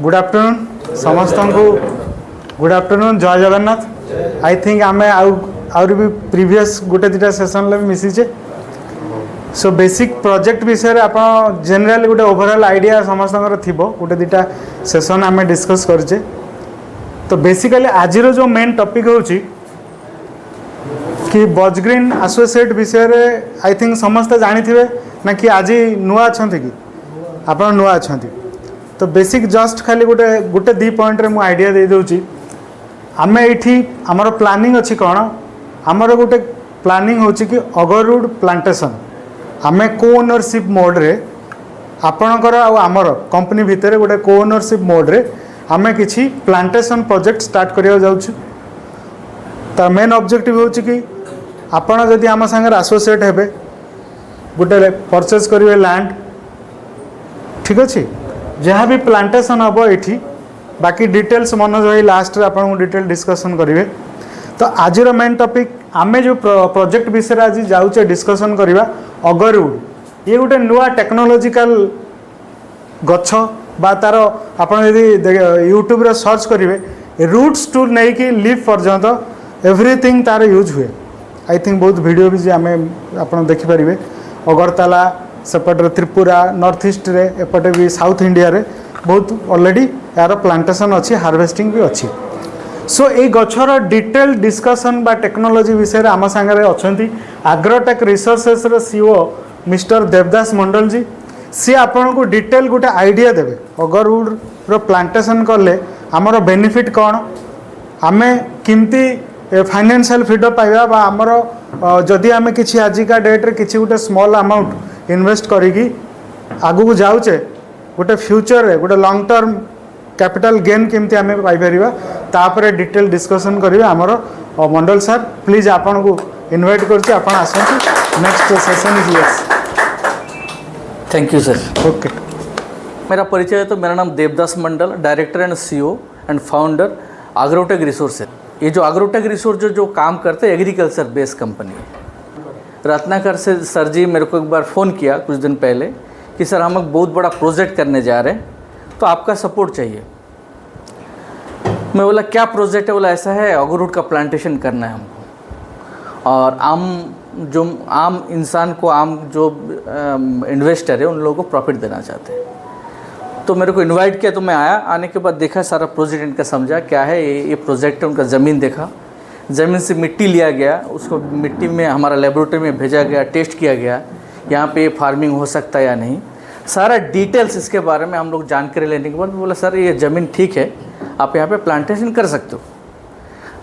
Good afternoon समस्त को good afternoon जय जगन्नाथ। आई थिंक आम आउर भी प्रीवियस गोटे दुटा सेसन भी मिसीचे। सो बेसिक प्रोजेक्ट विषय आप जनरल गोटे ओवरऑल आइडिया समस्त गोटे दुटा सेसन आम डिस्कस करचे। तो बेसिकली आज जो मेन टॉपिक होची कि बजग्रीन एसोसिएट विषय रे आई थिंक समस्त जानी थे ना कि आज नुआ अच्छा कि आप नुआ अच्छा। तो बेसिक जस्ट खाली गोटे गोटे दी पॉइंट रे मु आइडिया दे दूची। आम ये आमर प्लानिंग अच्छी कौन आमर गोटे प्लानिंग होची कि अगरवुड प्लांटेशन आम को ओनरशिप मोड रे आपणकर आमर कंपनी भितर गोटे को ओनरशिप मोड रे आम किसी प्लांटेशन प्रोजेक्ट स्टार्ट करिया जाउछु। तो मेन ऑब्जेक्टिव होची कि आपण जदि आम सांगे एसोसिएट हेबे गोटे परचेज करेंगे लैंड ठीक अच्छे जहाँ भी प्लांटेशन हम ये बाकी डिटेल्स मनोज भाई लास्ट आप डिटेल डिस्कसन करेंगे। तो आज मेन टॉपिक आमे जो प्रोजेक्ट विषय आज जाऊे डिस्कसन करवा अगरवुड ये गोटे नुआ टेक्नोलॉजिकल गछ बा तार आप यूट्यूब रे सर्च करेंगे रूट्स टू नहीं कि लीफ पर्यंत एवरीथिंग तार यूज हुए। आई थिंक बहुत वीडियो भी आम आप देखिपारे अगरतला सेपटे त्रिपुरा नॉर्थ ईस्ट रे एपटे भी साउथ इंडिया रे बहुत ऑलरेडी यार प्लांटेशन अच्छी हार्वेस्टिंग भी अच्छी। सो ये गछर डिटेल डिस्कसन बा टेक्नोलॉजी विषय आम सांगे अच्छा एग्रोटेक रिसोर्सेस रे सीईओ मिस्टर देवदास मंडल जी सी आपन को डिटेल गोटे आइडिया देवे अगरवुड रो प्लांटेशन कले आमर बेनिफिट कौन आमे किमती फाइनेंशियल फ्रीडम पाइबा बा आमर जदि आमे किछि आजिका डेट रे किछि गोटे स्मॉल अमाउंट इन्वेस्ट करिकी आगु को जाऊचे गोटे फ्यूचर रे गोटे लॉन्ग टर्म कैपिटल गेन केमती आमे पाई परिबा तापरे डिटेल डिस्कशन करिवे आमर मंडल सर प्लीज आपन को इनवाइट करछि आपन आसंतु next session is yours. Thank you sir. Okay मेरा परिचय है तो मेरा नाम Devdas Mandal director and CEO and founder Agrotech Resources. ये जो एग्रोटेक रिसोर्स जो काम करते हैं एग्रीकल्चर बेस्ड कंपनी है। रत्नाकर से सर जी मेरे को एक बार फ़ोन किया कुछ दिन पहले कि सर हम एक बहुत बड़ा प्रोजेक्ट करने जा रहे हैं तो आपका सपोर्ट चाहिए। मैं बोला क्या प्रोजेक्ट है? बोला ऐसा है अगरवुड का प्लांटेशन करना है हमको और आम इंसान को आम जो इन्वेस्टर है उन लोगों को प्रॉफिट देना चाहते हैं। तो मेरे को इनवाइट किया तो मैं आया। आने के बाद देखा सारा प्रोजेक्ट इनका समझा क्या है ये प्रोजेक्ट है। उनका ज़मीन देखा, ज़मीन से मिट्टी लिया गया, उसको मिट्टी में हमारा लेबोरेटरी में भेजा गया, टेस्ट किया गया यहाँ पे फार्मिंग हो सकता है या नहीं। सारा डिटेल्स इसके बारे में हम लोग जानकारी लेने के बाद बोला सर ये ज़मीन ठीक है आप यहाँ पे प्लांटेशन कर सकते हो।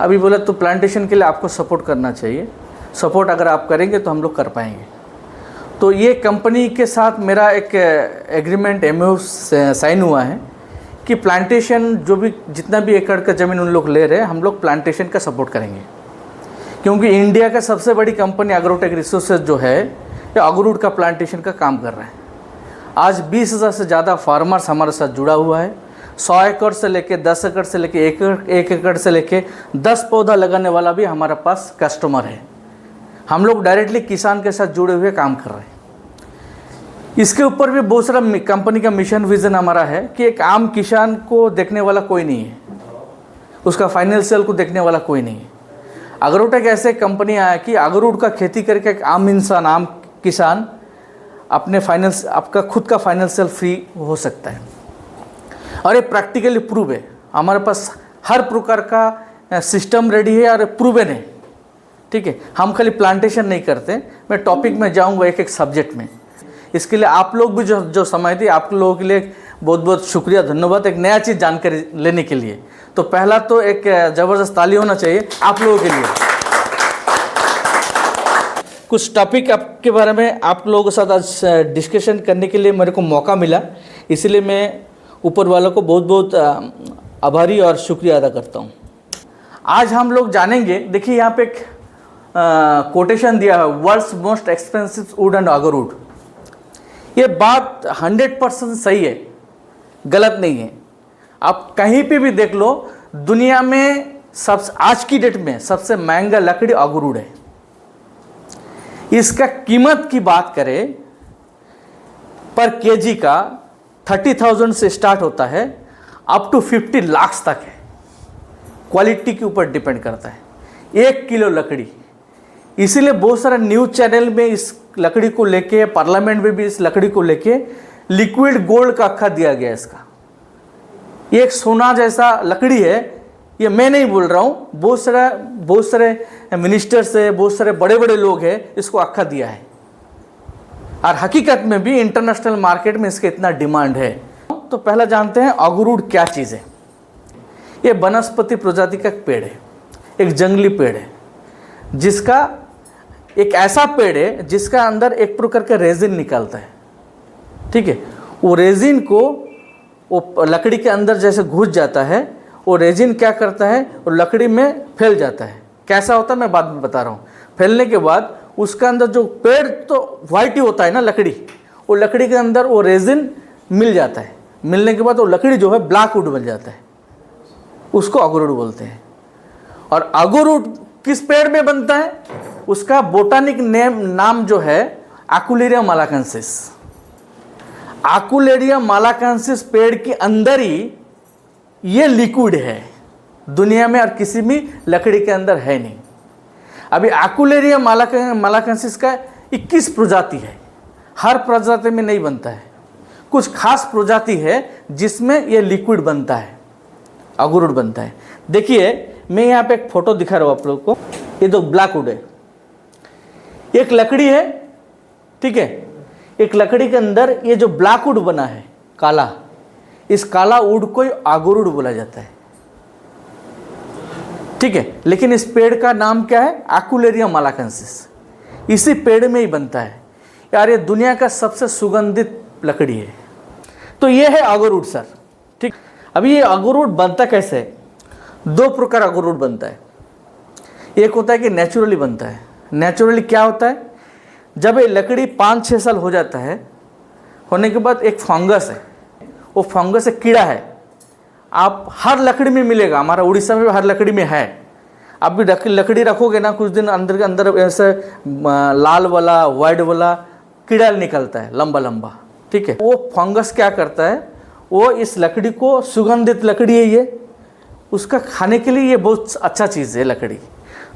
अभी बोला तो प्लांटेशन के लिए आपको सपोर्ट करना चाहिए, सपोर्ट अगर आप करेंगे तो हम लोग कर पाएंगे। तो ये कंपनी के साथ मेरा एक एग्रीमेंट एमओयू साइन हुआ है कि प्लांटेशन जो भी जितना भी एकड़ का ज़मीन उन लोग ले रहे हैं हम लोग प्लांटेशन का सपोर्ट करेंगे। क्योंकि इंडिया का सबसे बड़ी कंपनी एग्रोटेक रिसोर्सेज जो है ये अगरवुड का प्लांटेशन का काम कर रहा है। आज 20,000 से ज़्यादा फार्मर्स हमारे साथ जुड़ा हुआ है। 100 एकड़ से लेके 10 एकड़ से लेके 1 एकड़ से लेके 10 पौधा लगाने वाला भी हमारे पास कस्टमर है। हम लोग डायरेक्टली किसान के साथ जुड़े हुए काम कर रहे हैं। इसके ऊपर भी बहुत सारा कंपनी का मिशन विज़न हमारा है कि एक आम किसान को देखने वाला कोई नहीं है, उसका फाइनेंशियल को देखने वाला कोई नहीं है। अगरवुड ऐसे कंपनी आया कि अगरवुड का खेती करके एक आम इंसान आम किसान अपने आपका खुद का फाइनेंशियल फ्री हो सकता है। और ये प्रैक्टिकली प्रूव है। हमारे पास हर प्रकार का सिस्टम रेडी है और प्रूवन है। ठीक है, हम खाली प्लांटेशन नहीं करते। मैं टॉपिक में जाऊंगा एक एक सब्जेक्ट में। इसके लिए आप लोग भी जो समय दी आप लोगों के लिए बहुत बहुत शुक्रिया धन्यवाद एक नया चीज़ जानकारी लेने के लिए। तो पहला तो एक ज़बरदस्त ताली होना चाहिए आप लोगों के लिए। कुछ टॉपिक आपके बारे में आप लोगों के साथ आज डिस्कशन करने के लिए मेरे को मौका मिला, इसलिए मैं ऊपर वालों को बहुत बहुत आभारी और शुक्रिया अदा करता हूँ। आज हम लोग जानेंगे, देखिए यहाँ पे एक कोटेशन दिया है world's most expensive wood and agarwood. ये बात 100% सही है, गलत नहीं है। आप कहीं पे भी देख लो दुनिया में आज की डेट में सबसे महंगा लकड़ी अगरवुड है। इसका कीमत की बात करें पर केजी का 30,000 से स्टार्ट होता है अप टू 50 लाख तक है। क्वालिटी के ऊपर डिपेंड करता है 1 किलो लकड़ी। इसीलिए बहुत सारे न्यूज़ चैनल में इस लकड़ी को लेके, पार्लियामेंट में भी इस लकड़ी को लेके लिक्विड गोल्ड का आख्या दिया गया इसका। ये एक सोना जैसा लकड़ी है, ये मैं नहीं बोल रहा हूँ, बहुत सारे मिनिस्टर्स है, बहुत सारे बड़े बड़े लोग हैं, इसको आख्या दिया है। और हकीकत में भी इंटरनेशनल मार्केट में इसका इतना डिमांड है। तो पहला जानते हैं अगरूड क्या चीज़ है। ये वनस्पति प्रजाति का पेड़ है, एक जंगली पेड़ है, जिसका एक ऐसा पेड़ है जिसका अंदर एक प्रकार का रेजिन निकलता है। ठीक है, वो रेजिन को वो लकड़ी के अंदर जैसे घुस जाता है, वो रेजिन क्या करता है, वो लकड़ी में फैल जाता है। कैसा होता है मैं बाद में बता रहा हूँ। फैलने के बाद उसका अंदर जो पेड़ तो वाइट ही होता है ना लकड़ी, वो लकड़ी के अंदर वो रेजिन मिल जाता है। मिलने के बाद वो लकड़ी जो है ब्लैक वुड बन जाता है, उसको अगरूड बोलते हैं। और अगरूड किस पेड़ में बनता है, उसका बोटानिक नाम जो है एकुलेरिया मालाकांसिस। एकुलेरिया मालाकांसिस पेड़ के अंदर ही ये लिक्विड है, दुनिया में और किसी भी लकड़ी के अंदर है नहीं। अभी एकुलेरिया मालाकांसिस का 21 प्रजाति है, हर प्रजाति में नहीं बनता है। कुछ खास प्रजाति है जिसमें ये लिक्विड बनता है, अगरूड बनता है। देखिए मैं यहाँ पे एक फोटो दिखा रहा हूँ आप लोग को। ये तो ब्लैक वुड है, एक लकड़ी है, ठीक है। एक लकड़ी के अंदर ये जो ब्लैक वुड बना है काला, इस काला वुड को अगरूड बोला जाता है, ठीक है। लेकिन इस पेड़ का नाम क्या है, एकुलेरिया मालाकांसिस। इसी पेड़ में ही बनता है यार। ये दुनिया का सबसे सुगंधित लकड़ी है। तो ये है अगरूड सर, ठीक। अभी ये अगरूड बनता कैसे है, 2 प्रकार अगरूड बनता है। एक होता है कि नेचुरली बनता है। नेचुरली क्या होता है, जब ये लकड़ी 5-6 साल हो जाता है, होने के बाद एक फंगस है, वो फंगस एक कीड़ा है। आप हर लकड़ी में मिलेगा, हमारा उड़ीसा में भी हर लकड़ी में है। आप भी लकड़ी रखोगे ना, कुछ दिन अंदर के अंदर ऐसे लाल वाला वाइट वाला कीड़ा निकलता है, लंबा लंबा, ठीक है। वो फंगस क्या करता है, वो इस लकड़ी को, सुगंधित लकड़ी है ये, उसका खाने के लिए ये बहुत अच्छा चीज़ है लकड़ी।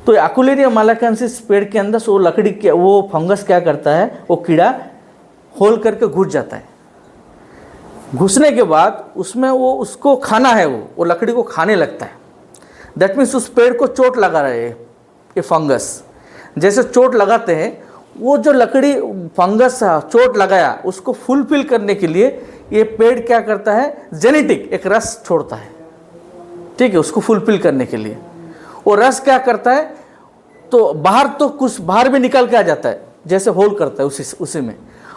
तो एकुलेरिया मालाकांसिस पेड़ के अंदर वो लकड़ी के, वो फंगस क्या करता है, वो कीड़ा होल करके घुस जाता है। घुसने के बाद उसमें वो उसको खाना है, वो लकड़ी को खाने लगता है। दैट मीन्स उस पेड़ को चोट लगा रहा है ये फंगस। जैसे चोट लगाते हैं, वो जो लकड़ी फंगस चोट लगाया उसको फुलफिल करने के लिए ये पेड़ क्या करता है, जेनेटिक एक रस छोड़ता है, ठीक है, उसको फुलफिल करने के लिए। वो रस क्या करता है, तो बाहर तो कुछ बाहर भी निकल के आ जाता है, जैसे होल करता है उसी में।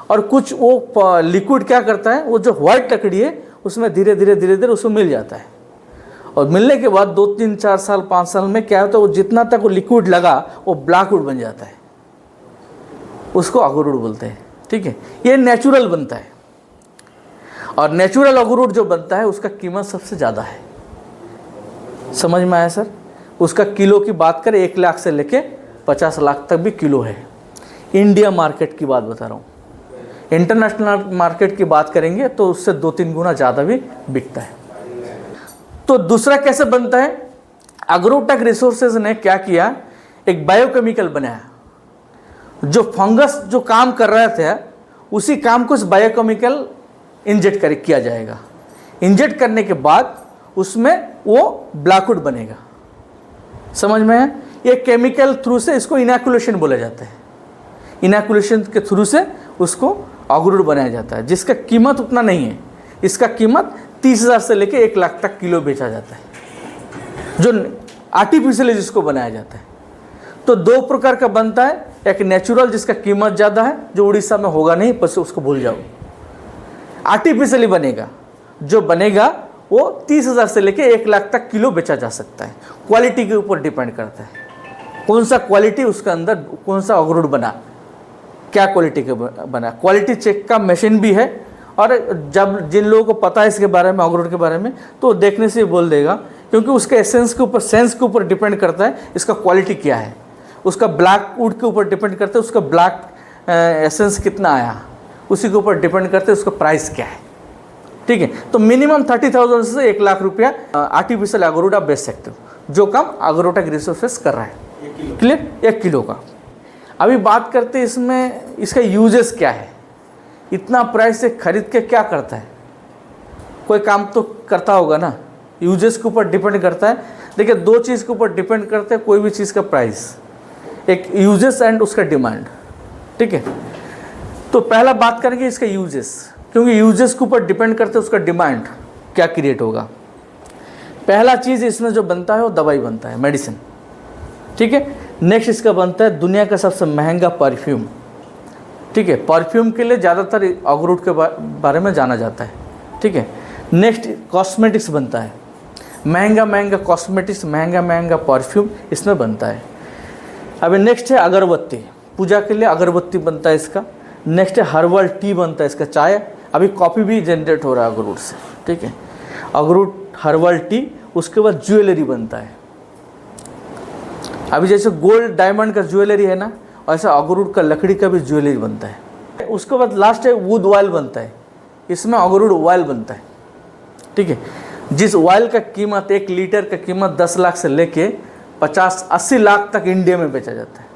और कुछ वो लिक्विड क्या करता है, वो जो व्हाइट लकड़ी है उसमें धीरे धीरे उसको मिल जाता है। और मिलने के बाद 2-3-4 साल 5 साल में क्या होता है, वो जितना तक वो लिक्विड लगा वो ब्लैक वुड बन जाता है, उसको अगरूड बोलते हैं, ठीक है। ये नेचुरल बनता है। और नेचुरल अगरूड जो बनता है उसका कीमत सबसे ज़्यादा है। समझ में आया सर? उसका किलो की बात करें 1 लाख से लेके 50 लाख तक भी किलो है। इंडिया मार्केट की बात बता रहा हूँ। इंटरनेशनल मार्केट की बात करेंगे तो उससे 2-3 गुना ज़्यादा भी बिकता है। तो दूसरा कैसे बनता है, अग्रोटेक रिसोर्सेज ने क्या किया, एक बायोकेमिकल बनाया। जो फंगस जो काम कर रहा था उसी काम को इस बायोकेमिकल इंजेक्ट किया जाएगा। इंजेक्ट करने के बाद उसमें वो ब्लैक वुड बनेगा। समझ में है? ये केमिकल थ्रू से इसको इनैकुलेशन बोला जाता है। इनैकुलेशन के थ्रू से उसको अगरूड बनाया जाता है, जिसका कीमत उतना नहीं है। इसका कीमत 30,000 से लेके 1 लाख तक किलो बेचा जाता है, जो आर्टिफिशियली जिसको बनाया जाता है। तो 2 प्रकार का बनता है, एक नेचुरल जिसका कीमत ज़्यादा है, जो उड़ीसा में होगा नहीं, बस उसको भूल जाओ। आर्टिफिशियली बनेगा, जो बनेगा वो 30,000 से लेके 1 लाख तक किलो बेचा जा सकता है। क्वालिटी के ऊपर डिपेंड करता है, कौन सा क्वालिटी उसका अंदर, कौन सा अगरूड बना, क्या क्वालिटी के बना। क्वालिटी चेक का मशीन भी है। और जब जिन लोगों को पता है इसके बारे में, अगरूड के बारे में, तो देखने से ही बोल देगा, क्योंकि उसके एसेंस के ऊपर, सेंस के ऊपर डिपेंड करता है इसका क्वालिटी क्या है। उसका ब्लैक वुड के ऊपर डिपेंड करता है उसका ब्लैक एसेंस कितना आया, उसी के ऊपर डिपेंड करता है उसका प्राइस क्या है, ठीक है। तो मिनिमम 30,000 से 1 लाख रुपया आर्टिफिशियल अगरूट आप बेच सकते हो, जो काम अगरोटा रिसोर्सेस कर रहा है। क्लियर? 1 किलो का। अभी बात करते हैं इसमें इसका यूजेस क्या है। इतना प्राइस से खरीद के क्या करता है, कोई काम तो करता होगा ना। यूजेस के ऊपर डिपेंड करता है। देखिए 2 चीज़ के ऊपर डिपेंड करते हैं कोई भी चीज़ का प्राइस, एक यूजेस एंड उसका डिमांड। ठीक है, तो पहला बात करेंगे इसका यूजेस, क्योंकि यूजेस के ऊपर डिपेंड करते हैं उसका डिमांड क्या क्रिएट होगा। पहला चीज़ इसमें जो बनता है वो दवाई बनता है, मेडिसिन। ठीक है, नेक्स्ट इसका बनता है दुनिया का सबसे महंगा परफ्यूम। ठीक है, परफ्यूम के लिए ज़्यादातर अखरोट के बारे में जाना जाता है। ठीक है, नेक्स्ट कॉस्मेटिक्स बनता है, महंगा महंगा कॉस्मेटिक्स, महंगा महंगा परफ्यूम इसमें बनता है। अभी नेक्स्ट है अगरबत्ती, पूजा के लिए अगरबत्ती बनता है इसका। नेक्स्ट है हर्बल टी बनता है इसका, चाय। अभी कॉफ़ी भी जनरेट हो रहा है अखरोट से। ठीक है, अखरोट, हर्बल टी। उसके बाद ज्वेलरी बनता है। अभी जैसे गोल्ड डायमंड का ज्वेलरी है ना, वैसा अखरोट का लकड़ी का भी ज्वेलरी बनता है। उसके बाद लास्ट है वुड ऑयल बनता है, इसमें अखरोट ऑयल बनता है। ठीक है, जिस ऑयल का कीमत 1 लीटर का कीमत 10 लाख से लेके 50-80 लाख तक इंडिया में बेचा जाता है।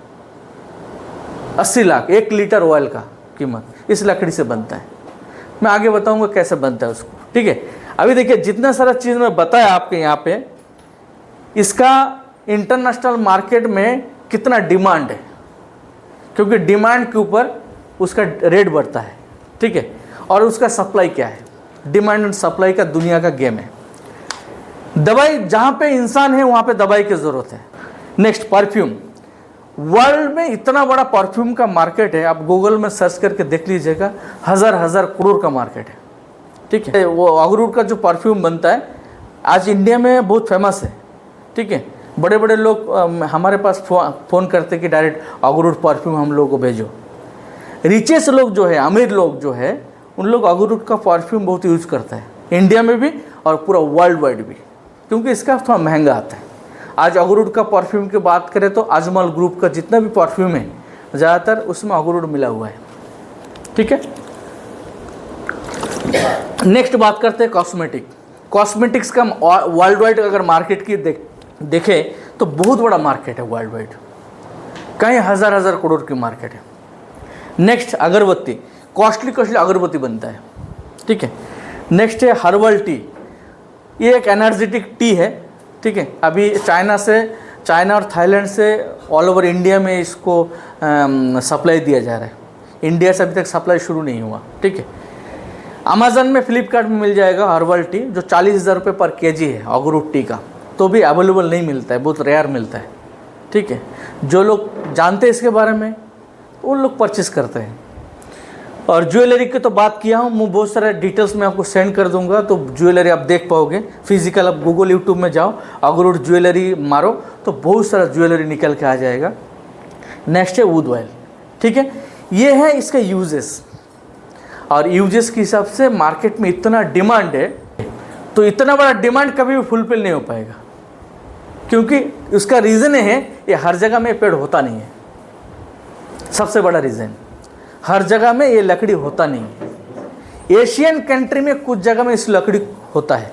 80 लाख 1 लीटर ऑयल का कीमत इस लकड़ी से बनता है। मैं आगे बताऊंगा कैसे बनता है उसको। ठीक है, अभी देखिए जितना सारा चीज़ मैं बताया आपके यहाँ पे, इसका इंटरनेशनल मार्केट में कितना डिमांड है, क्योंकि डिमांड के ऊपर उसका रेट बढ़ता है। ठीक है, और उसका सप्लाई क्या है, डिमांड एंड सप्लाई का दुनिया का गेम है। दवाई जहाँ पे इंसान है वहाँ पे दवाई की ज़रूरत है। नेक्स्ट परफ्यूम, वर्ल्ड में इतना बड़ा परफ्यूम का मार्केट है, आप गूगल में सर्च करके देख लीजिएगा, हज़ार करोड़ का मार्केट है। ठीक है, वो अखरोट का जो परफ्यूम बनता है आज इंडिया में बहुत फेमस है। ठीक है, बड़े बड़े लोग हमारे पास फ़ोन करते कि डायरेक्ट अखरोट परफ्यूम हम लोगों को भेजो। रिचेस्ट लोग जो है, अमीर लोग जो है, उन लोग अखरोट का परफ्यूम बहुत यूज़ करते हैं, इंडिया में भी और पूरा वर्ल्ड वाइड भी, क्योंकि इसका थोड़ा महंगा आता है। आज अखरोट का परफ्यूम की बात करें तो अजमल ग्रुप का जितना भी परफ्यूम है ज़्यादातर उसमें अखरोट मिला हुआ है। ठीक है, नेक्स्ट बात करते हैं कॉस्मेटिक। कॉस्मेटिक्स का वर्ल्ड वाइड अगर मार्केट की देखें तो बहुत बड़ा मार्केट है वर्ल्ड वाइड, कई हज़ार करोड़ की मार्केट है। नेक्स्ट अगरबत्ती, कॉस्टली अगरबत्ती बनता है। ठीक है, नेक्स्ट है हर्बल टी, ये एक एनर्जेटिक टी है। ठीक है, अभी चाइना और थाईलैंड से ऑल ओवर इंडिया में इसको सप्लाई दिया जा रहा है। इंडिया से अभी तक सप्लाई शुरू नहीं हुआ। ठीक है, अमेज़न में, फ्लिपकार्ट में मिल जाएगा हर्बल टी, जो 40,000 रुपये पर केजी है अखरोट टी का, तो भी अवेलेबल नहीं मिलता है, बहुत रेयर मिलता है। ठीक है, जो लोग जानते हैं इसके बारे में उन लोग परचेस करते हैं। और ज्वेलरी की तो बात किया हूँ, मैं बहुत सारे डिटेल्स में आपको सेंड कर दूंगा, तो ज्वेलरी आप देख पाओगे फिजिकल। आप गूगल यूट्यूब में जाओ, अखरोट ज्वेलरी मारो तो बहुत सारा ज्वेलरी निकल के आ जाएगा। नेक्स्ट है वुड ऑयल। ठीक है, ये है इसका यूजेस, और यूजेस के हिसाब से मार्केट में इतना डिमांड है, तो इतना बड़ा डिमांड कभी भी फुलफिल नहीं हो पाएगा, क्योंकि उसका रीज़न है ये हर जगह में पेड़ होता नहीं है। सबसे बड़ा रीज़न, हर जगह में ये लकड़ी होता नहीं है। एशियन कंट्री में कुछ जगह में इस लकड़ी होता है,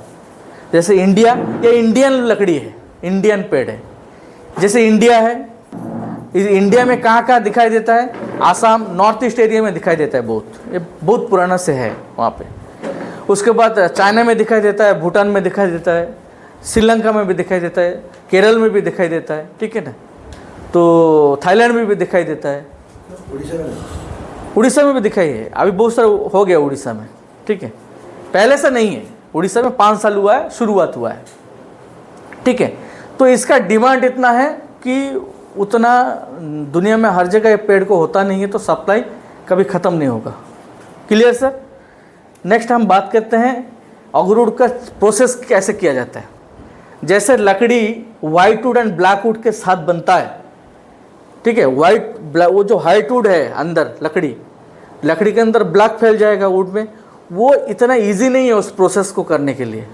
जैसे इंडिया, ये इंडियन लकड़ी है, इंडियन पेड़ है। जैसे इंडिया है, इस इंडिया में कहाँ कहाँ दिखाई देता है, आसाम, नॉर्थ ईस्ट एरिया में दिखाई देता है बहुत, ये बहुत पुराना से है वहाँ पे। उसके बाद चाइना में दिखाई देता है, भूटान में दिखाई देता है, श्रीलंका में भी दिखाई देता है, केरल में भी दिखाई देता है। ठीक है ना, तो थाईलैंड में भी दिखाई देता है, उड़ीसा में भी दिखाई है। अभी बहुत सारा हो गया उड़ीसा में। ठीक है, पहले से नहीं है, उड़ीसा में 5 साल हुआ है, शुरुआत हुआ है। ठीक है, तो इसका डिमांड इतना है कि उतना दुनिया में हर जगह ये पेड़ को होता नहीं है, तो सप्लाई कभी ख़त्म नहीं होगा। Clear sir? नेक्स्ट हम बात करते हैं अखरोट का प्रोसेस कैसे किया जाता है। जैसे लकड़ी white would and black would के साथ बनता है। ठीक है, वाइट वो जो हाइट वुड है अंदर, लकड़ी के अंदर ब्लैक फैल जाएगा वुड में, वो इतना इजी नहीं है उस प्रोसेस को करने के लिए।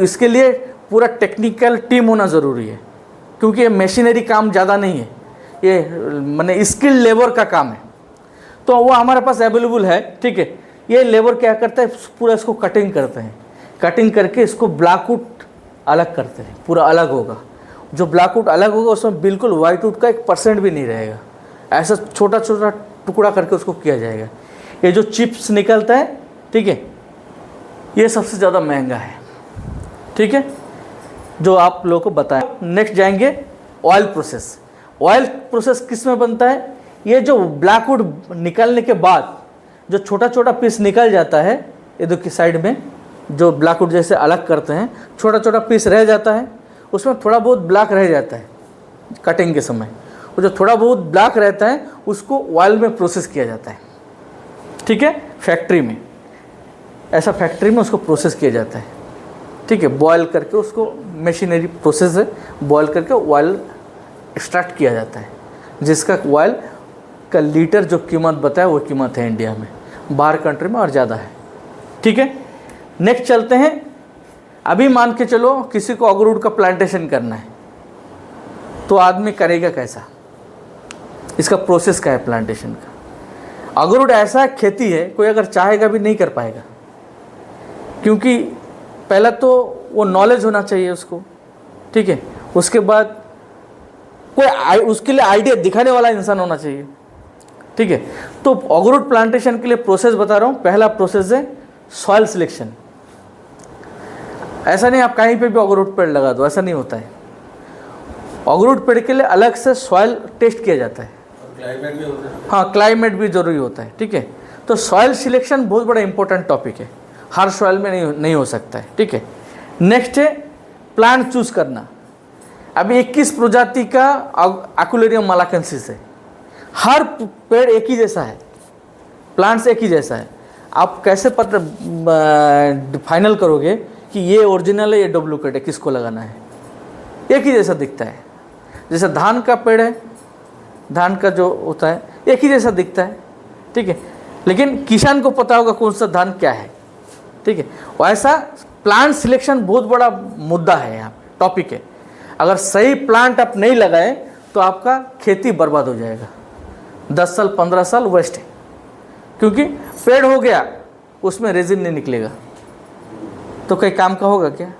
इसके लिए पूरा टेक्निकल टीम होना ज़रूरी है, क्योंकि ये मशीनरी काम ज़्यादा नहीं है, ये माने स्किल्ड लेबर का काम है। तो वो हमारे पास अवेलेबल है। ठीक है, ये लेबर क्या करता है, पूरा इसको कटिंग करते हैं, कटिंग करके इसको ब्लैकवुड अलग करते हैं, पूरा अलग होगा। जो ब्लैकवुड अलग होगा उसमें बिल्कुल व्हाइटवुड का 1% भी नहीं रहेगा, ऐसा छोटा छोटा टुकड़ा करके उसको किया जाएगा। ये जो चिप्स निकलता है, ठीक है, ये सबसे ज़्यादा महंगा है, ठीक है, जो आप लोगों को बताया। नेक्स्ट जाएंगे ऑयल प्रोसेस। ऑयल प्रोसेस किस में बनता है, ये जो ब्लैकवुड निकलने के बाद जो छोटा छोटा पीस निकल जाता है, ये देखिए साइड में जो ब्लैकवुड जैसे अलग करते हैं, छोटा छोटा पीस रह जाता है, उसमें थोड़ा बहुत ब्लैक रह जाता है कटिंग के समय। वो जो थोड़ा बहुत ब्लैक रहता है उसको ऑयल में प्रोसेस किया जाता है, ठीक है, फैक्ट्री में, ऐसा फैक्ट्री में उसको प्रोसेस किया जाता है, ठीक है, बॉयल करके उसको, मशीनरी प्रोसेस है, बॉयल करके ऑयल एक्सट्रैक्ट किया जाता है, जिसका ऑयल का लीटर जो कीमत बताया वो कीमत है इंडिया में, बाहर कंट्री में और ज़्यादा है, ठीक है। नेक्स्ट चलते हैं। अभी मान के चलो किसी को अगरूड का प्लांटेशन करना है, तो आदमी करेगा कैसा, इसका प्रोसेस क्या है प्लांटेशन का। अगरूड ऐसा खेती है कोई अगर चाहेगा भी नहीं कर पाएगा, क्योंकि पहला तो वो नॉलेज होना चाहिए उसको, ठीक है, उसके बाद कोई उसके लिए आइडिया दिखाने वाला इंसान होना चाहिए, ठीक है। तो अगरूड प्लांटेशन के लिए प्रोसेस बता रहा हूँ। पहला प्रोसेस है सॉइल सिलेक्शन। ऐसा नहीं आप कहीं पे भी अगरूड पेड़ लगा दो, ऐसा नहीं होता है। अगरूड पेड़ के लिए अलग से सॉइल टेस्ट किया जाता है, क्लाइमेट भी होता है। हाँ, क्लाइमेट भी ज़रूरी होता है, ठीक है। तो सॉइल सिलेक्शन बहुत बड़ा इंपॉर्टेंट टॉपिक है, हर सॉइल में नहीं हो सकता है, ठीक है। नेक्स्ट है प्लांट चूज़ करना। अभी 21 प्रजाति का एक्वेरियम मालाकेंसिस है, हर पेड़ एक ही जैसा है, प्लांट्स एक ही जैसा है। आप कैसे पता फाइनल करोगे कि ये ओरिजिनल है, ये डुप्लीकेट है, किसको लगाना है। एक ही जैसा दिखता है, जैसे धान का पेड़ है, धान का जो होता है एक ही जैसा दिखता है, ठीक है, लेकिन किसान को पता होगा कौन सा धान क्या है, ठीक है। वैसा प्लांट सिलेक्शन बहुत बड़ा मुद्दा है, यहाँ टॉपिक है। अगर सही प्लांट आप नहीं लगाए तो आपका खेती बर्बाद हो जाएगा, 10 साल 15 साल वेस्ट है, क्योंकि पेड़ हो गया उसमें रेजिन नहीं निकलेगा तो कई काम का होगा क्या।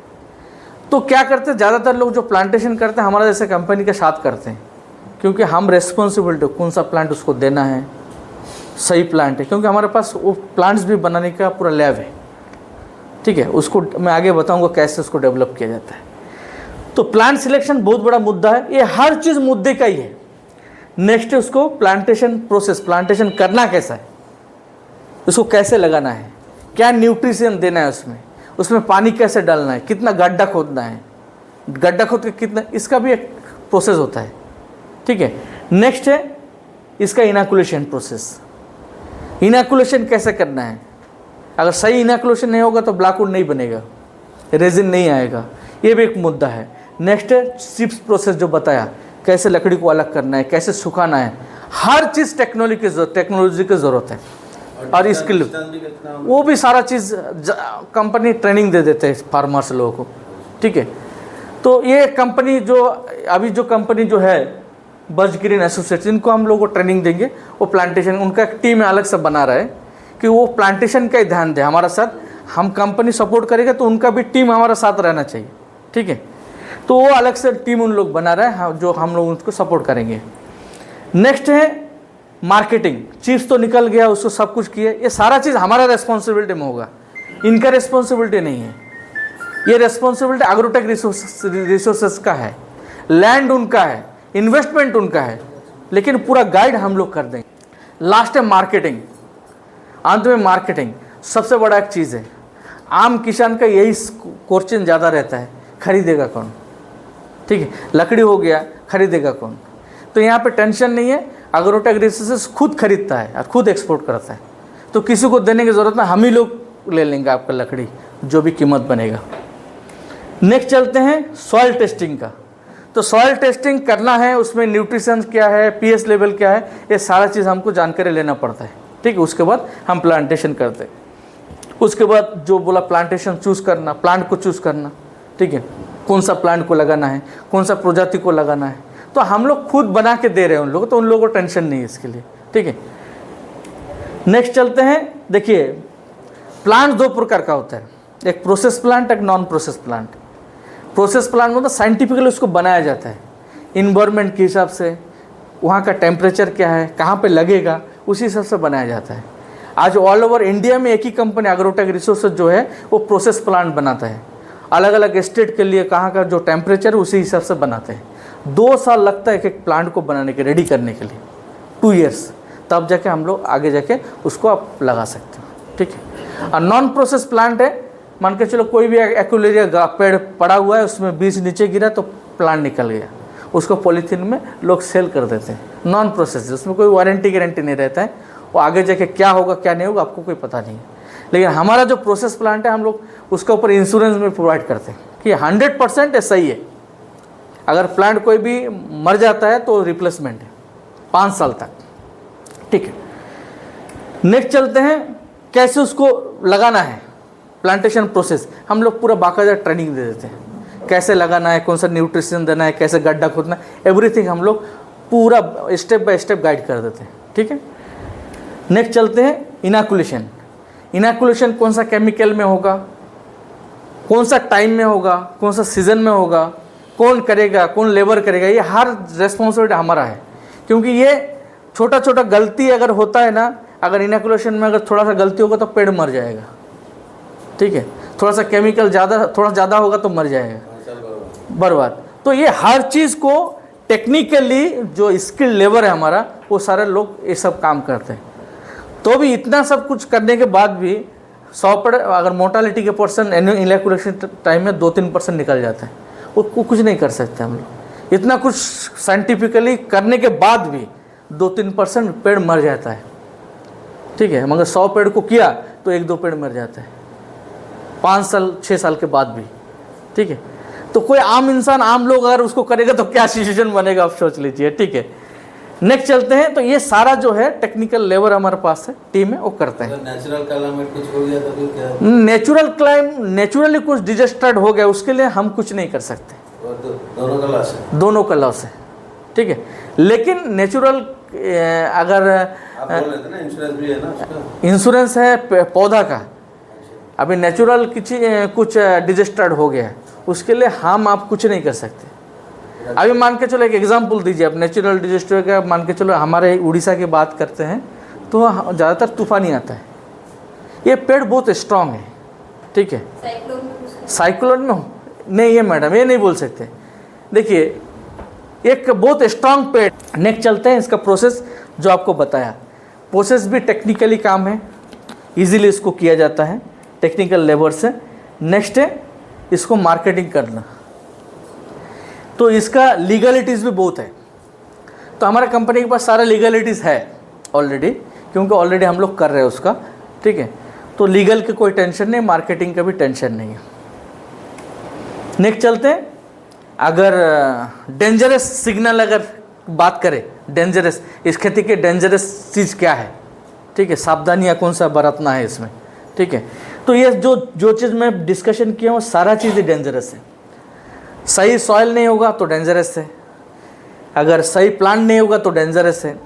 तो क्या करते हैं ज़्यादातर लोग जो प्लांटेशन करते हैं हमारा जैसे कंपनी के साथ करते हैं, क्योंकि हम रेस्पॉन्सिबिलिटी कौन सा प्लांट उसको देना है, सही प्लांट है, क्योंकि हमारे पास वो प्लांट्स भी बनाने का पूरा लैब है, ठीक है। उसको मैं आगे बताऊंगा कैसे उसको डेवलप किया जाता है। तो प्लांट सिलेक्शन बहुत बड़ा मुद्दा है, ये हर चीज़ मुद्दे का ही है। नेक्स्ट है उसको प्लांटेशन प्रोसेस, प्लांटेशन करना कैसा है, उसको कैसे लगाना है, क्या न्यूट्रिशन देना है उसमें पानी कैसे डालना है, कितना गड्ढा खोदना है, गड्ढा खोद के कितना, इसका भी एक प्रोसेस होता है, ठीक है। नेक्स्ट है इसका इनैकुलेशन प्रोसेस, इनैकुलेशन कैसे करना है। अगर सही इनैकुलेशन नहीं होगा तो ब्लैकवुड नहीं बनेगा, रेजिन नहीं आएगा, ये भी एक मुद्दा है। नेक्स्ट है चिप्स प्रोसेस, जो बताया कैसे लकड़ी को अलग करना है, कैसे सुखाना है, हर चीज़ टेक्नोलॉजी की ज़रूरत है। और इसके लिए वो भी सारा चीज़ कंपनी ट्रेनिंग दे देते हैं फार्मर्स लोगों को, ठीक है। तो ये कंपनी जो अभी जो कंपनी जो है बज ग्रीन एसोसिएट्स, इनको हम लोग को ट्रेनिंग देंगे। वो प्लांटेशन उनका एक टीम अलग से बना रहा है कि वो प्लांटेशन का ही ध्यान दे हमारा साथ। हम कंपनी सपोर्ट करेगा तो उनका भी टीम हमारा साथ रहना चाहिए, ठीक है। तो वो अलग से टीम उन लोग बना रहा है जो हम लोग उसको सपोर्ट करेंगे। नेक्स्ट है मार्केटिंग। चिप्स तो निकल गया, उसको सब कुछ किए, ये सारा चीज़ हमारा रेस्पॉन्सिबिलिटी में होगा, इनका रेस्पॉन्सिबिलिटी नहीं है। ये रेस्पॉन्सिबिलिटी एग्रोटेक रिसोर्सेस का है, लैंड उनका है, इन्वेस्टमेंट उनका है, लेकिन पूरा गाइड हम लोग कर देंगे। लास्ट है मार्केटिंग। अंत में मार्केटिंग सबसे बड़ा एक चीज़ है। आम किसान का यही क्वेश्चन ज़्यादा रहता है, खरीदेगा कौन, ठीक है। लकड़ी हो गया, खरीदेगा कौन। तो यहाँ पे टेंशन नहीं है, एग्रोटेक रिसोर्सेस खुद खरीदता है और खुद एक्सपोर्ट करता है, तो किसी को देने की ज़रूरत नहीं, हम ही लोग ले लेंगे आपका लकड़ी, जो भी कीमत बनेगा। नेक्स्ट चलते हैं सॉइल टेस्टिंग का। तो सॉइल टेस्टिंग करना है, उसमें न्यूट्रिशन क्या है, पीएच लेवल क्या है, ये सारा चीज़ हमको जानकारी लेना पड़ता है, ठीक है। उसके बाद हम प्लांटेशन करते हैं। उसके बाद जो बोला प्लांटेशन चूज़ करना, प्लांट को चूज़ करना, ठीक है, कौन सा प्लांट को लगाना है, कौन सा प्रजाति को लगाना है, तो हम लोग खुद बना के दे रहे हैं उन लोगों, तो उन लोगों को टेंशन नहीं है इसके लिए, ठीक है। नेक्स्ट चलते हैं, देखिए प्लांट दो प्रकार का होता है, एक प्रोसेस प्लांट, एक non process plant. Process plant मतलब साइंटिफिकली उसको बनाया जाता है, इन्वायरमेंट के हिसाब से, वहाँ का टेम्परेचर क्या है, कहाँ पे लगेगा, उसी हिसाब से बनाया जाता है। आज ऑल ओवर इंडिया में एक ही कंपनी एग्रोटेक रिसोर्सेज जो है वो प्रोसेस प्लांट बनाता है। अलग अलग स्टेट के लिए कहाँ का जो टेम्परेचर है उसी हिसाब से बनाते हैं। 2 साल लगता है एक प्लांट को बनाने के, रेडी करने के लिए, 2 ईयर्स, तब जाके हम लोग आगे जाके उसको आप लगा सकते हो, ठीक है। और नॉन प्रोसेस प्लांट है, मान के चलो कोई भी एक्वेलेरिया पेड़ पड़ा हुआ है, उसमें बीज नीचे गिरा तो प्लांट निकल गया, उसको पॉलीथीन में लोग सेल कर देते हैं। नॉन प्रोसेस, उसमें कोई वारंटी गारंटी नहीं रहता है, वो आगे जाके क्या होगा क्या नहीं होगा आपको कोई पता नहीं है। लेकिन हमारा जो प्रोसेस प्लांट है, हम लोग उसके ऊपर इंश्योरेंस में प्रोवाइड करते हैं कि 100% सही है। अगर प्लांट कोई भी मर जाता है तो रिप्लेसमेंट है 5 साल तक, ठीक है। नेक्स्ट चलते हैं, कैसे उसको लगाना है, प्लांटेशन प्रोसेस। हम लोग पूरा बाकायदा ट्रेनिंग दे देते हैं, कैसे लगाना है, कौन सा न्यूट्रिशन देना है, कैसे गड्ढा खोदना है, एवरीथिंग हम लोग पूरा स्टेप बाय स्टेप गाइड कर देते हैं, ठीक है। नेक्स्ट चलते हैं इनोकुलेशन। इनोकुलेशन कौन सा केमिकल में होगा, कौन सा टाइम में होगा, कौन सा सीजन में होगा, कौन करेगा, कौन लेबर करेगा, ये हर रेस्पॉन्सिबिलिटी हमारा है। क्योंकि ये छोटा छोटा गलती अगर होता है ना, अगर इनोकुलेशन में अगर थोड़ा सा गलती होगा तो पेड़ मर जाएगा, ठीक है। थोड़ा सा केमिकल थोड़ा ज़्यादा होगा तो मर जाएगा, बर्बाद। तो ये हर चीज़ को टेक्निकली जो स्किल लेबर है हमारा, वो सारे लोग ये सब काम करते हैं। तो भी इतना सब कुछ करने के बाद भी 100 अगर मोर्टालिटी के परसेंट इनोकुलेशन टाइम में 2-3% निकल जाता है, वो कुछ नहीं कर सकते हम लोग। इतना कुछ साइंटिफिकली करने के बाद भी 2-3% पेड़ मर जाता है, ठीक है। मगर 100 पेड़ को किया तो 1-2 पेड़ मर जाता है 5 साल 6 साल के बाद भी, ठीक है। तो कोई आम इंसान, आम लोग अगर उसको करेगा तो क्या सिचुएशन बनेगा आप सोच लीजिए, ठीक है। नेक्स्ट चलते हैं, तो ये सारा जो है टेक्निकल लेबर हमारे पास है, टीम है, वो करते हैं। नेचुरल क्लाइमेट कुछ हो गया तो फिर क्या? नेचुरली कुछ डिजास्टर हो गया, उसके लिए हम कुछ नहीं कर सकते, दोनों का लॉस है, दोनों का लॉस है, ठीक है। लेकिन नेचुरल अगर आप बोल रहे थे ना इंश्योरेंस भी है ना उसका? इंश्योरेंस है पौधा का। अभी नेचुरल कुछ डिजास्टर हो गया है, उसके लिए हम आप कुछ नहीं कर सकते। अभी मान के चलो एक एग्जांपल दीजिए, अब नेचुरल डिजास्टर का मान के चलो हमारे उड़ीसा की बात करते हैं तो ज़्यादातर तूफान ही आता है। ये पेड़ बहुत स्ट्रांग है, ठीक है। साइक्लोन में नहीं, ये मैडम ये नहीं बोल सकते। देखिए एक बहुत स्ट्रांग पेड़। नेक्स्ट चलते हैं, इसका प्रोसेस जो आपको बताया, प्रोसेस भी टेक्निकली काम है, इजीली इसको किया जाता है टेक्निकल लेबर से। नेक्स्ट है इसको मार्केटिंग करना, तो इसका लीगलिटीज़ भी बहुत है। तो हमारे कंपनी के पास सारा लीगलिटीज़ है ऑलरेडी, क्योंकि ऑलरेडी हम लोग कर रहे हैं उसका, ठीक है। तो लीगल की कोई टेंशन नहीं, मार्केटिंग का भी टेंशन नहीं है। नेक्स्ट चलते हैं, अगर डेंजरस सिग्नल अगर बात करें, डेंजरस, इस खेती के डेंजरस चीज़ क्या है, ठीक है, सावधानियाँ कौन सा बरतना है इसमें, ठीक है। तो ये जो चीज़ मैं डिस्कशन किया हूँ सारा चीज़ डेंजरस है। सही सॉइल नहीं होगा तो डेंजरस है, अगर सही प्लांट नहीं होगा तो डेंजरस है,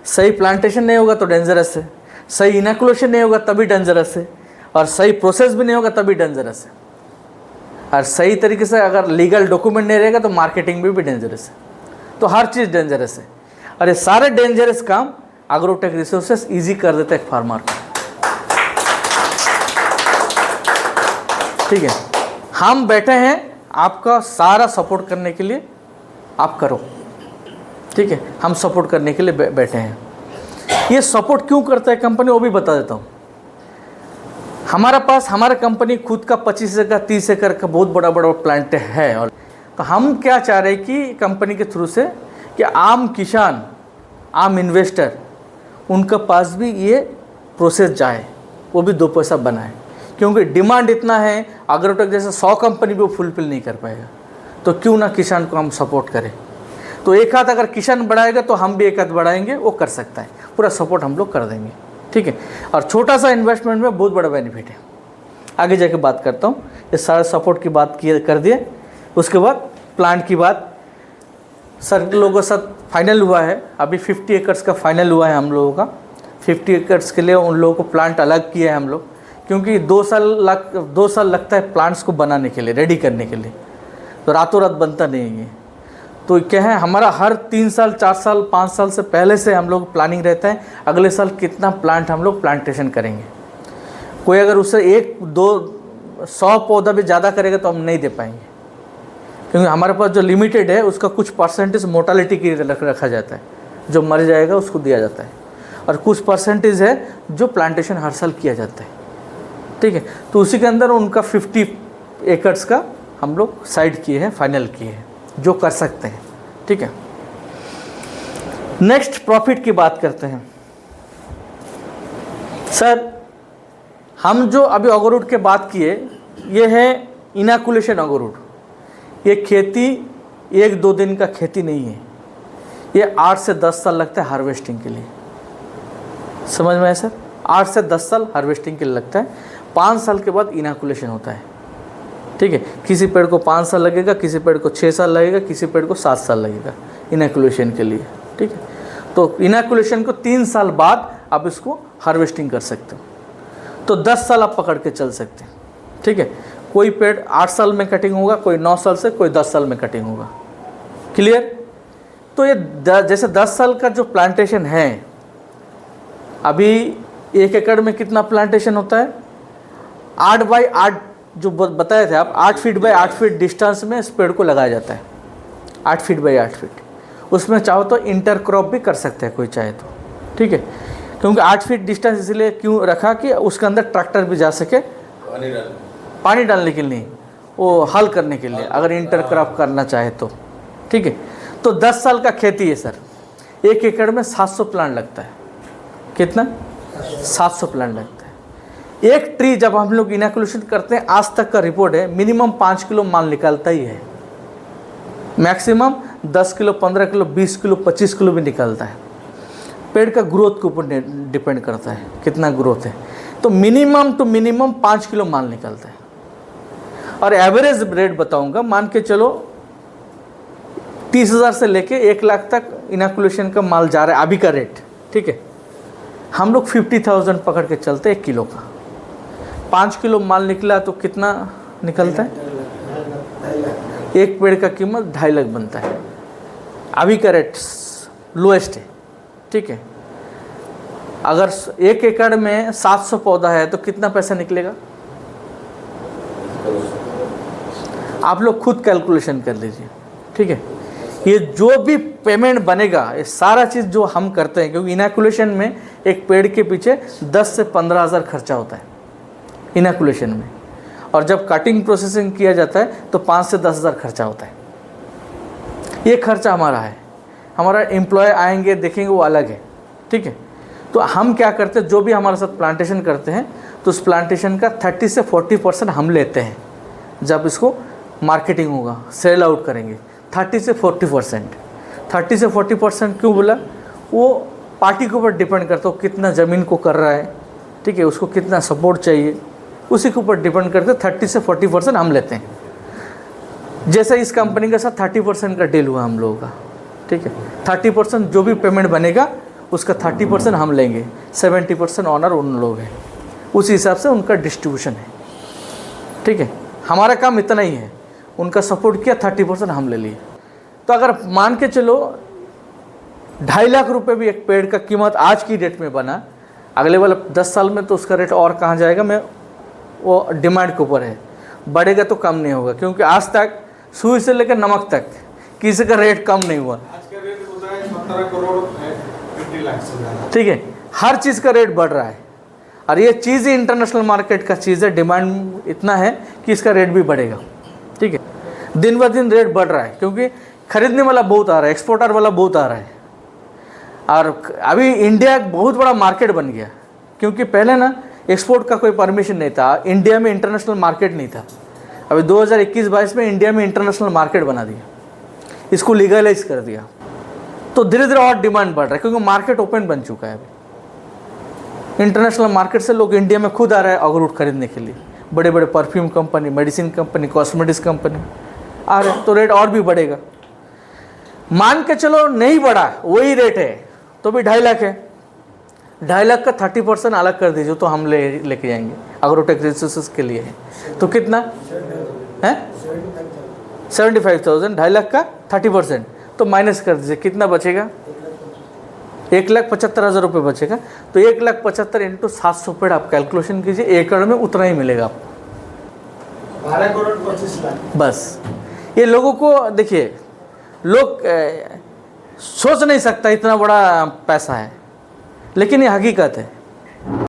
सही प्लांटेशन नहीं होगा तो डेंजरस है, सही इनोकुलेशन नहीं होगा तभी डेंजरस है, और सही प्रोसेस भी नहीं होगा तभी डेंजरस है, और सही तरीके से अगर लीगल डॉक्यूमेंट नहीं रहेगा तो मार्केटिंग भी डेंजरस है। तो हर चीज़ डेंजरस है, और ये सारे डेंजरस काम एग्रोटेक रिसोर्सेज ईजी कर देते हैं फार्मर को, ठीक है। हम बैठे हैं आपका सारा सपोर्ट करने के लिए, आप करो, ठीक है। हम सपोर्ट करने के लिए बैठे हैं। ये सपोर्ट क्यों करता है कंपनी, वो भी बता देता हूँ। हमारा कंपनी खुद का 25 एकड़ 30 एकड़ का बहुत बड़ा प्लांट है, और तो हम क्या चाह रहे हैं कि कंपनी के थ्रू से कि आम किसान, आम इन्वेस्टर, उनके पास भी ये प्रोसेस जाए, वो भी 2 पैसा बनाए। क्योंकि डिमांड इतना है, एग्रोटेक जैसे 100 कंपनी भी वो फुलफिल नहीं कर पाएगा, तो क्यों ना किसान को हम सपोर्ट करें। तो एक हाथ अगर किसान बढ़ाएगा तो हम भी एक हाथ बढ़ाएंगे, वो कर सकता है, पूरा सपोर्ट हम लोग कर देंगे, ठीक है। और छोटा सा इन्वेस्टमेंट में बहुत बड़ा बेनिफिट है। आगे जाके बात करता हूँ, इस सारे सपोर्ट की बात कर दिए। उसके बाद प्लांट की बात सर लोगों के साथ फाइनल हुआ है, अभी 50 एकड़ का फाइनल हुआ है हम लोगों का। 50 एकड़ के लिए उन लोगों को प्लांट अलग किया है हम लोग, क्योंकि 2 साल लगता है प्लांट्स को बनाने के लिए, रेडी करने के लिए, तो रातों रात बनता नहीं है। तो क्या है, हमारा हर 3 साल 4 साल 5 साल से पहले से हम लोग प्लानिंग रहता है अगले साल कितना प्लांट हम लोग प्लांटेशन करेंगे। कोई अगर उससे 1-2-100 पौधा भी ज़्यादा करेगा तो हम नहीं दे पाएंगे, क्योंकि हमारे पास जो लिमिटेड है उसका कुछ परसेंटेज मोर्टालिटी की रखा जाता है, जो मर जाएगा उसको दिया जाता है, और कुछ परसेंटेज है जो प्लांटेशन हर साल किया जाता है। ठीक है, तो उसी के अंदर उनका 50 एकड़्स का हम लोग साइड किए हैं, फाइनल किए हैं, जो कर सकते हैं। ठीक है, नेक्स्ट प्रॉफिट की बात करते हैं। सर हम जो अभी अगरूड के बात किए, ये है इनाकुलेशन अगरूड। ये खेती 1-2 दिन का खेती नहीं है, ये 8 से 10 साल लगता है हार्वेस्टिंग के लिए। समझ में आया सर? 8 से 10 साल हार्वेस्टिंग के लिए लगता है, 5 साल के बाद इनाकुलेशन होता है। ठीक है, किसी पेड़ को 5 साल लगेगा, किसी पेड़ को 6 साल लगेगा, किसी पेड़ को 7 साल लगेगा इनाकुलेशन के लिए। ठीक है, तो इनाकुलेशन को 3 साल बाद आप इसको हार्वेस्टिंग कर सकते हो, तो 10 साल आप पकड़ के चल सकते हैं। ठीक है, कोई पेड़ 8 साल में कटिंग होगा, कोई 9 साल से, कोई 10 साल में कटिंग होगा। क्लियर? तो ये जैसे 10 साल का जो प्लांटेशन है, अभी 1 एकड़ में कितना प्लांटेशन होता है? 8 बाई 8 जो बताए थे आप, 8 फीट बाई 8 फीट डिस्टेंस में इस पेड़ को लगाया जाता है। 8 फीट बाई 8 फीट, उसमें चाहो तो इंटरक्रॉप भी कर सकते हैं कोई चाहे तो। ठीक है, क्योंकि 8 फीट डिस्टेंस इसलिए क्यों रखा कि उसके अंदर ट्रैक्टर भी जा सके पानी डालने के लिए, वो हल करने के लिए, अगर इंटरक्रॉप करना चाहे तो। ठीक है, तो 10 साल का खेती है सर। 1 एकड़ में 700 प्लांट लगता है। कितना? 700 प्लांट लगता है। एक ट्री जब हम लोग इनैकुलेशन करते हैं, आज तक का रिपोर्ट है, मिनिमम 5 किलो माल निकालता ही है, maximum 10 kilo 15 kilo 20 kilo 25 kilo भी निकलता है। पेड़ का ग्रोथ के ऊपर डिपेंड करता है कितना ग्रोथ है, तो मिनिमम टू मिनिमम 5 किलो माल निकलता है। और एवरेज रेट बताऊंगा, मान के चलो 30,000 से लेके 1 लाख तक इनैकुलेशन का माल जा रहा है अभी का रेट। ठीक है, हम लोग 50,000 पकड़ के चलते 1 किलो का। 5 किलो माल निकला तो कितना निकलता है? एक पेड़ का कीमत 2.5 लाख बनता है, अभी का रेट लोएस्ट है। ठीक है, अगर 1 एकड़ में 700 पौधा है तो कितना पैसा निकलेगा? आप लोग खुद कैलकुलेशन कर लीजिए। ठीक है, ये जो भी पेमेंट बनेगा, ये सारा चीज़ जो हम करते हैं, क्योंकि इनैकुलेशन में एक पेड़ के पीछे 10 से 15,000 खर्चा होता है इनैकुलेशन में, और जब कटिंग प्रोसेसिंग किया जाता है तो 5 से 10,000 खर्चा होता है। ये खर्चा हमारा है, हमारा एम्प्लॉय आएंगे देखेंगे वो अलग है। ठीक है, तो हम क्या करते हैं, जो भी हमारे साथ प्लांटेशन करते हैं तो उस प्लांटेशन का 30 से 40% हम लेते हैं। जब इसको मार्केटिंग होगा, सेल आउट करेंगे, 30 से 40%। 30 से 40% क्यों बोला? वो पार्टी के ऊपर डिपेंड करता है, कितना ज़मीन को कर रहा है। ठीक है, उसको कितना सपोर्ट चाहिए, उसी के ऊपर डिपेंड करते 30 से 40% हम लेते हैं। जैसे इस कंपनी के साथ 30% का डील हुआ हम लोगों का। ठीक है, 30% जो भी पेमेंट बनेगा उसका 30% हम लेंगे, 70% ऑनर उन लोग हैं, उस हिसाब से उनका डिस्ट्रीब्यूशन है। ठीक है, हमारा काम इतना ही है, उनका सपोर्ट किया, 30% हम ले लिए। तो अगर मान के चलो 2.5 लाख रुपए भी एक पेड़ का कीमत आज की डेट में बना, अगले वाले 10 साल में तो उसका रेट और कहाँ जाएगा, मैं वो डिमांड के ऊपर है, बढ़ेगा तो कम नहीं होगा, क्योंकि आज तक सुई से लेकर नमक तक किसी का रेट कम नहीं हुआ। आज का रेट होता है 17 करोड़ 50 लाख से ज़्यादा। ठीक है, हर चीज़ का रेट बढ़ रहा है, और ये चीज़ ही इंटरनेशनल मार्केट का चीज़ है, डिमांड इतना है कि इसका रेट भी बढ़ेगा। ठीक है, दिन ब दिन रेट बढ़ रहा है, क्योंकि खरीदने वाला बहुत आ रहा है, एक्सपोर्टर वाला बहुत आ रहा है। और अभी इंडिया एक बहुत बड़ा मार्केट बन गया, क्योंकि पहले ना एक्सपोर्ट का कोई परमिशन नहीं था, इंडिया में इंटरनेशनल मार्केट नहीं था। अभी 2021-22 में इंडिया में इंटरनेशनल मार्केट बना दिया, इसको लीगलाइज कर दिया, तो धीरे धीरे और डिमांड बढ़ रहा है, क्योंकि मार्केट ओपन बन चुका है। अभी इंटरनेशनल मार्केट से लोग इंडिया में खुद आ रहे हैं अगरूड खरीदने के लिए, बड़े बड़े perfume company, medicine company, cosmetics company आ रहे हैं, तो रेट और भी बढ़ेगा। मान के चलो नहीं बढ़ा, वही रेट है तो भी 2.5 लाख है, 2.5 लाख का 30% अलग कर दीजिए तो हम लेके जाएंगे, अग्रोटेक रिसोर्सेज के लिए है। तो कितना है? 75,000, 2.5 लाख का 30%, तो माइनस कर दीजिए, कितना बचेगा? 1,75,000 रुपये बचेगा। तो 1,75,000 इंटू 700 पेड़ आप कैलकुलेशन कीजिए, एकड़ में उतना ही मिलेगा आपको। 12 करोड़ 25 लाख। बस ये लोगों को देखिए, लोग सोच नहीं सकता इतना बड़ा पैसा है, लेकिन ये हकीकत है।